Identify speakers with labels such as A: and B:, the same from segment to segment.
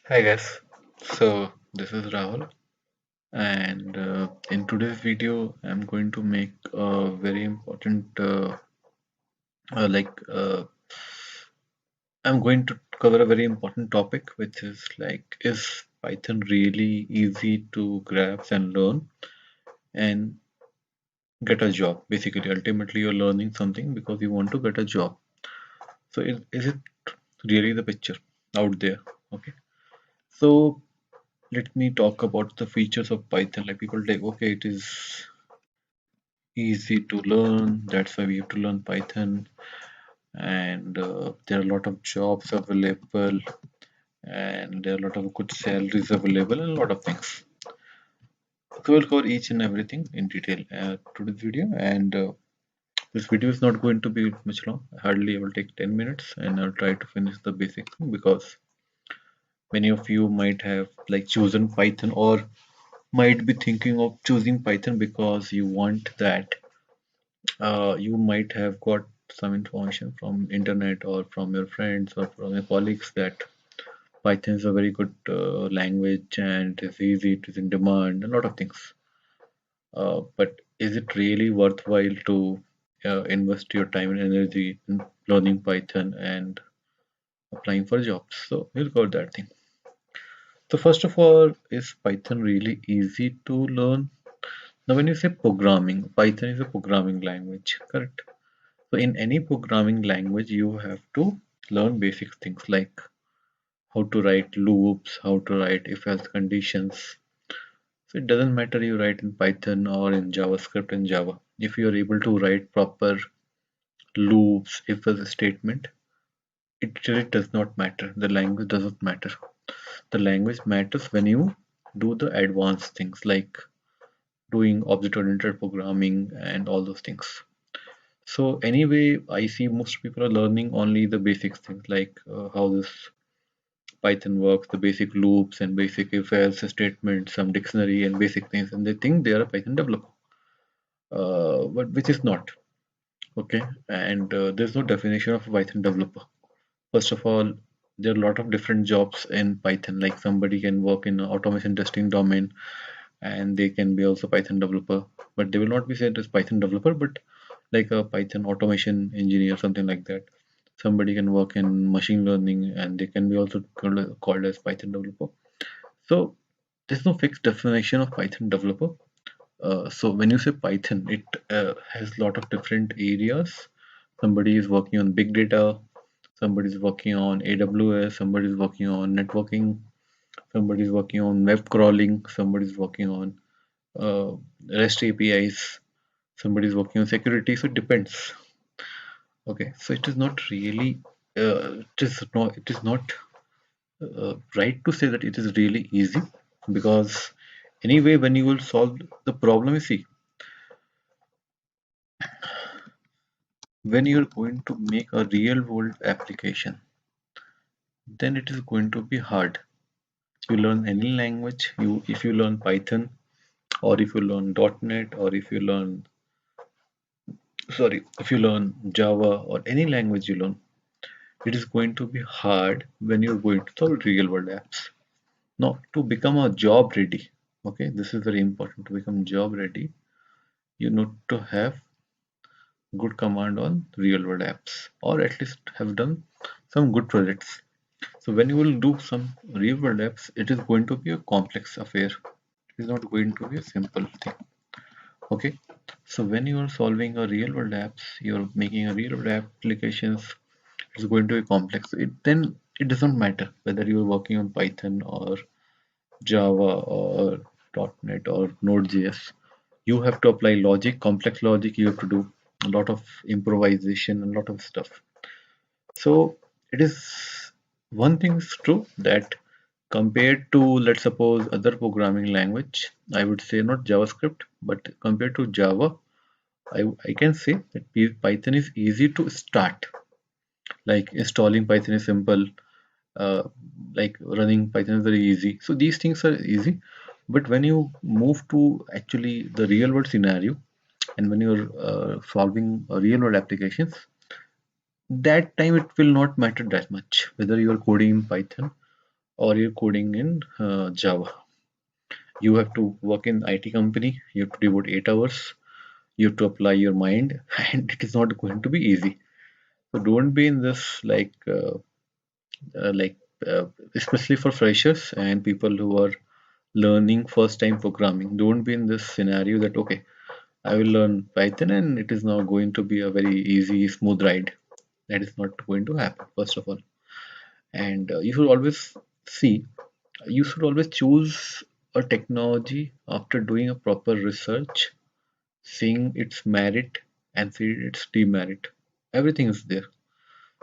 A: Hi guys, so this is Rahul, and in today's video, I'm going to make a very important, uh, like, uh, I'm going to cover a very important topic, which is Python really easy to grasp and learn and get a job? Basically, ultimately, you're learning something because you want to get a job. So, is it really the picture out there? Okay, so let me talk about the features of Python. Like people take, okay, it is easy to learn. That's why we have to learn Python. And there are a lot of jobs available, and there are a lot of good salaries available, and a lot of things. So we'll cover each and everything in detail to this video. And this video is not going to be much long. Hardly it will take 10 minutes, and I'll try to finish the basic thing because many of you might have like chosen Python or might be thinking of choosing Python because you want that you might have got some information from internet or from your friends or from your colleagues that Python is a very good language and it's easy, it is in demand, a lot of things. But is it really worthwhile to invest your time and energy in learning Python and applying for jobs? So we'll cover that thing. So first of all, is Python really easy to learn? Now, when you say programming, Python is a programming language, correct? So in any programming language, you have to learn basic things like how to write loops, how to write if-else conditions. So it doesn't matter you write in Python or in JavaScript and Java. If you are able to write proper loops, if-else statement, it really does not matter. The language doesn't matter. The language matters when you do the advanced things like doing object-oriented programming and all those things. So anyway, I see most people are learning only the basic things like how this Python works, the basic loops and basic if-else statements, some dictionary and basic things, and they think they are a Python developer, but which is not. Okay, and there's no definition of a Python developer. First of all, there are a lot of different jobs in Python. Like somebody can work in automation testing domain, and they can be also Python developer, but they will not be said as Python developer, but like a Python automation engineer, something like that. Somebody can work in machine learning, and they can be also called as Python developer. So there's no fixed definition of Python developer. So when you say Python, it has a lot of different areas. Somebody is working on big data, somebody is working on AWS, somebody is working on networking, somebody is working on web crawling, somebody is working on uh, REST APIs, somebody is working on security. So it depends. Okay, so it is not really, it is not right to say that it is really easy because anyway, when you will solve the problem, you see, when you're going to make a real world application, then it is going to be hard. You learn any language, you if you learn Python or if you learn .NET or if you learn Java or any language you learn, it is going to be hard when you're going to solve real world apps. Now, to become a job ready, okay, this is very important. To become job ready, you need to have good command on real world apps or at least have done some good projects. So when you will do some real world apps, it is going to be a complex affair. It is not going to be a simple thing. Okay. So when you are solving a real world apps, you're making a real world applications, it's going to be complex. It doesn't matter whether you're working on Python or Java or .NET or Node.js. You have to apply logic, complex logic. You have to do a lot of improvisation, a lot of stuff. So it is one thing is true that compared to let's suppose other programming language, I would say not JavaScript, but compared to Java, I can say that Python is easy to start. Like installing Python is simple, uh, like running Python is very easy. So these things are easy. But when you move to actually the real world scenario and when you're solving real world applications, that time it will not matter that much whether you are coding in Python or you're coding in Java. You have to work in IT company. You have to devote 8 hours. You have to apply your mind, and it is not going to be easy. So don't be in this uh, like uh, especially for freshers and people who are learning first time programming. Don't be in this scenario that okay, I will learn Python and it is now going to be a very easy, smooth ride. That is not going to happen, first of all. And you should always choose a technology after doing a proper research, seeing its merit and see its demerit. Everything is there.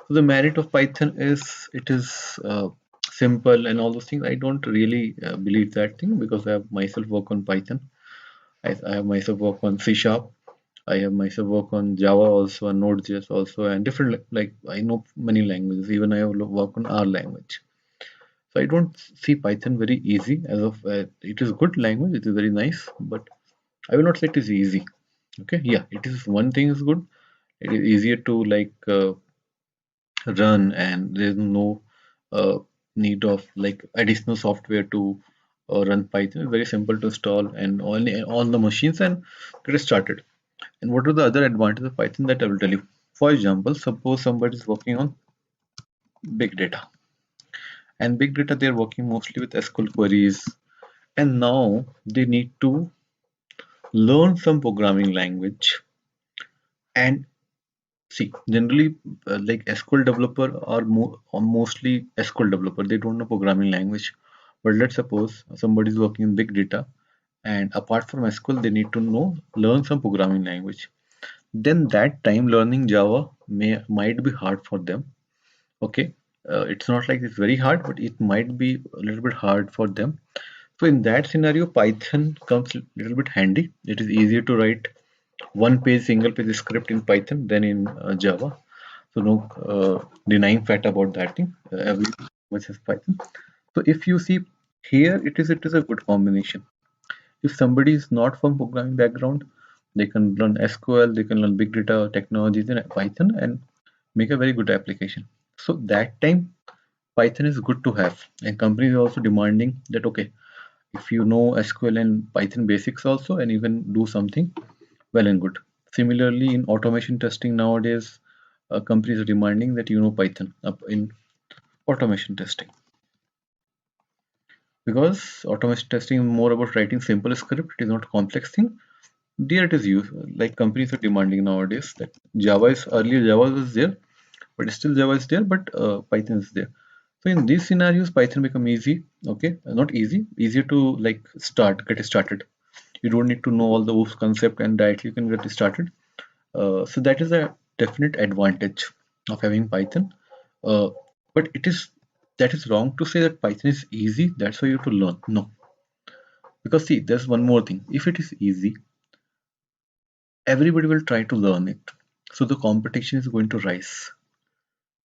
A: So the merit of Python is it is simple and all those things. I don't really believe that thing because I have myself work on Python. I have myself work on C Sharp. I have myself work on Java also and Node.js also and different like I know many languages. Even I have work on R language. So I don't see Python very easy as of it is good language. It is very nice, but I will not say it is easy. Okay, yeah, it is one thing is good. It is easier to run and there's no uh, need of like additional software to run Python. It's very simple to install and on the machines and get started. And what are the other advantages of Python that I will tell you? For example, suppose somebody is working on big data, and big data they're working mostly with SQL queries, and now they need to learn some programming language and see, generally, like SQL developer are mostly SQL developer. They don't know programming language. But let's suppose somebody is working in big data, and apart from SQL, they need to learn some programming language. Then that time learning Java might be hard for them. Okay, it's not like it's very hard, but it might be a little bit hard for them. So in that scenario, Python comes a little bit handy. It is easier to write one page, single page script in Python than in Java. So no denying fact about that thing. Every language has Python. So if you see here, it is a good combination. If somebody is not from programming background, they can learn SQL, they can learn big data technologies in Python and make a very good application. So that time Python is good to have, and companies are also demanding that okay, if you know SQL and Python basics also, and you can do something well and good. Similarly, in automation testing nowadays, companies are demanding that you know Python up in automation testing because automation testing is more about writing simple script. It is not a complex thing. There it is used. Like companies are demanding nowadays that Java is earlier Java was there, but still Java is there, but Python is there. So in these scenarios, Python become easy. Okay, not easy, easier to like get started. You don't need to know all the OOPS concept and directly you can get started. So that is a definite advantage of having Python. Uh, but that is wrong to say that Python is easy. That's why you have to learn. No, because see, there's one more thing. If it is easy, everybody will try to learn it. So the competition is going to rise.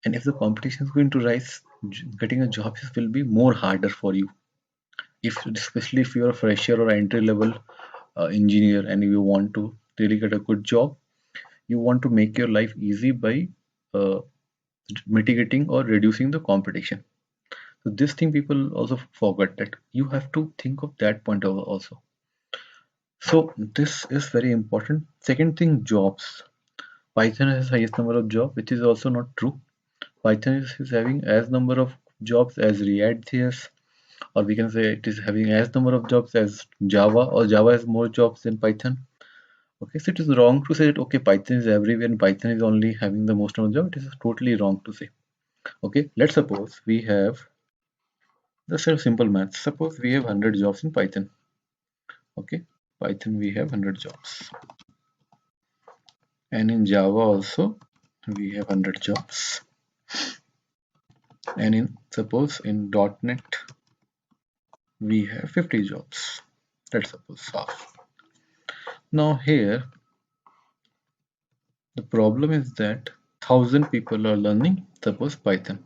A: And if the competition is going to rise, getting a job will be more harder for you. If especially if you're a fresher or entry level engineer and you want to really get a good job, you want to make your life easy by uh, mitigating or reducing the competition. So this thing people also forget that you have to think of that point also. So this is very important. Second thing, jobs. Python has highest number of jobs, which is also not true. Python is having as number of jobs as React.js, or we can say it is having as number of jobs as Java, or Java has more jobs than Python. Okay, so it is wrong to say that okay, Python is everywhere and Python is only having the most number of jobs. It is totally wrong to say. Okay, let's suppose we have just a simple math. Suppose we have 100 jobs in Python. Okay, Python we have 100 jobs, and in Java also we have 100 jobs, and in suppose in .NET we have 50 jobs. Let's suppose half. Now here the problem is that 1,000 people are learning suppose Python.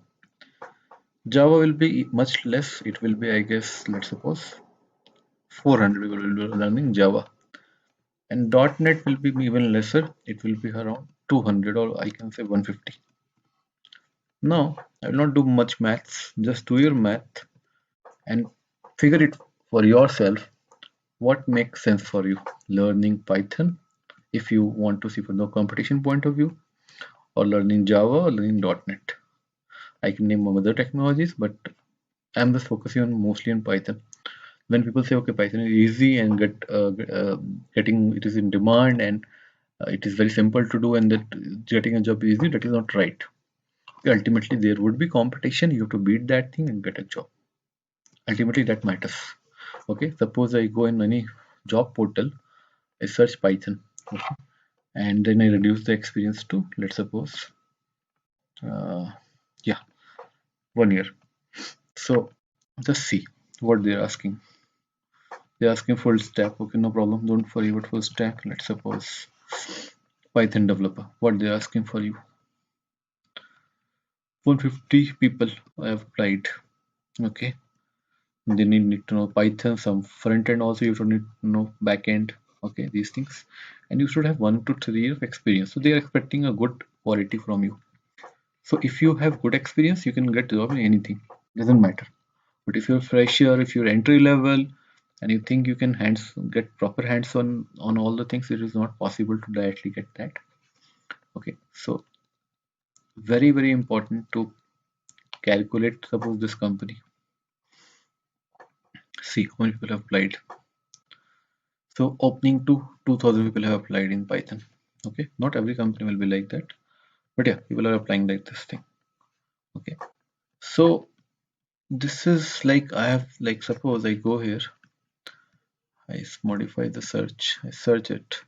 A: Java will be much less. It will be I guess let's suppose 400 people will be learning Java, and .NET will be even lesser. It will be around 200 or I can say 150. Now I will not do much maths. Just do your math. and figure it for yourself what makes sense for you. Learning Python if you want to see from the competition point of view, or learning Java or learning .NET. I can name other technologies, but I'm just focusing on mostly on Python. When people say, okay, Python is easy and getting it is in demand and it is very simple to do and that getting a job is easy, that is not right. Ultimately, there would be competition. You have to beat that thing and get a job. Ultimately, that matters. Okay, suppose I go in any job portal, I search Python, okay, and then I reduce the experience to, let's suppose, uh, yeah, 1 year. So just see what they're asking. They're asking full stack. Okay, no problem. Don't worry about full stack. Let's suppose Python developer. What they're asking for you. 150 people have applied. Okay. They need to know Python, some front end also. You should need to know back end. Okay, these things. And you should have 1 to 3 years of experience. So they are expecting a good quality from you. So if you have good experience, you can get job in anything. Doesn't matter. But if you're fresher, if you're entry level, and you think you can get proper hands on all the things, it is not possible to directly get that. Okay, so very very important to calculate. Suppose this company, see how many people have applied. So opening to 2,000 people have applied in Python. Okay, not every company will be like that, but yeah, people are applying like this thing. Okay, so this is like I have like suppose I go here, I modify the search, I search it.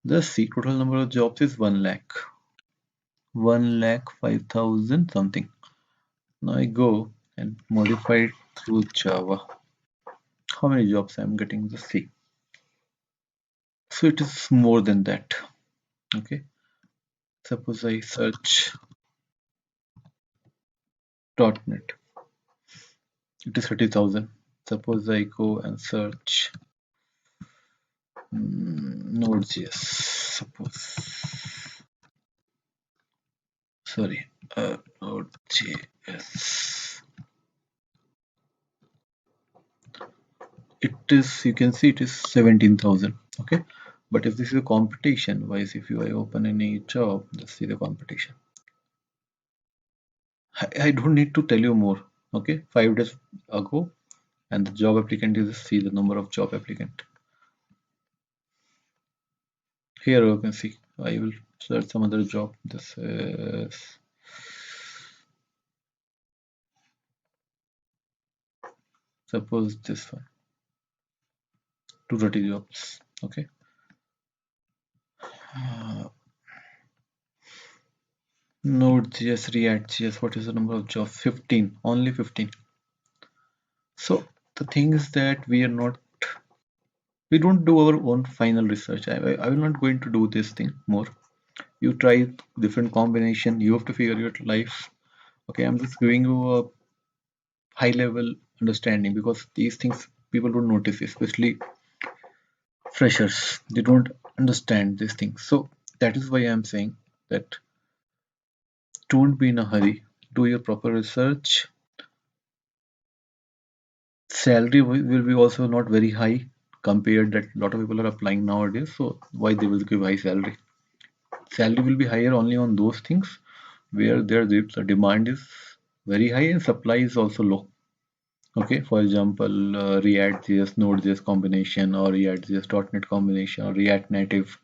A: The see total number of jobs is 1 lakh. 1,05,000 something. Now I go and modify it through Java. How many jobs I'm getting? Just see. So it is more than that. Okay. Suppose I search .NET. It is 30,000. Suppose I go and search Node.js. Suppose. Sorry. Node.js. It is, you can see it is 17,000. Okay. But if this is a competition, wise if you open any job, let's see the competition. I don't need to tell you more. Okay, 5 days ago, and the job applicant is see the number of job applicant. Here you can see. I will search some other job. This is suppose this one. 230 jobs. Okay. Node.js, React.js. What is the number of jobs? 15. Only 15. So the thing is that we don't do our own final research. I will not going to do this thing more. You try different combination. You have to figure your life. Okay, I'm just giving you a high level understanding because these things people don't notice, especially freshers. They don't understand these things. So that is why I'm saying that don't be in a hurry. Do your proper research. Salary will be also not very high compared that a lot of people are applying nowadays. So why they will give high salary? Salary will be higher only on those things where the demand is very high and supply is also low. Okay, for example, React.js, Node.js combination, or React.js .NET combination, or React Native,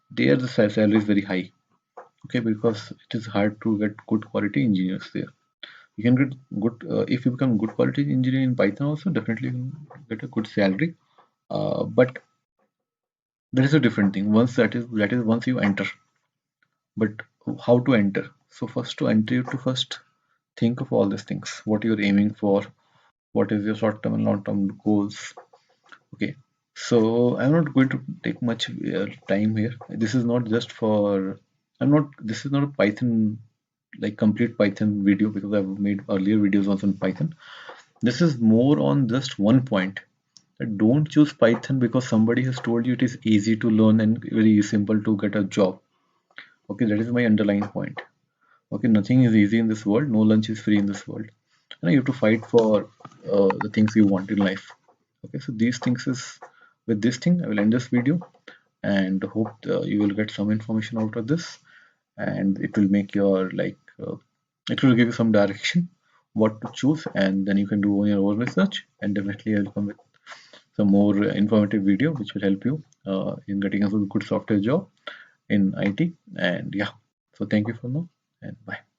A: there the salary is very high. Okay, because it is hard to get good quality engineers there. You can get good if you become good quality engineer in Python also definitely you can get a good salary. But there is a different thing. Once that is once you enter. But how to enter? So first to enter, you have to first think of all these things. What you're aiming for. What is your short-term and long-term goals? Okay, so I'm not going to take much time here. This is not just for, I'm not, this is not a Python, like complete Python video because I've made earlier videos also on Python. This is more on just one point. Don't choose Python because somebody has told you it is easy to learn and very simple to get a job. Okay, that is my underlying point. Okay, nothing is easy in this world. No lunch is free in this world. you have to fight for the things you want in life. Okay, so these things is with this thing I will end this video, and hope you will get some information out of this, and it will make your it will give you some direction what to choose, and then you can do your own research, and definitely I'll come with some more informative video which will help you in getting a good software job in IT. And yeah, so thank you for now, and bye.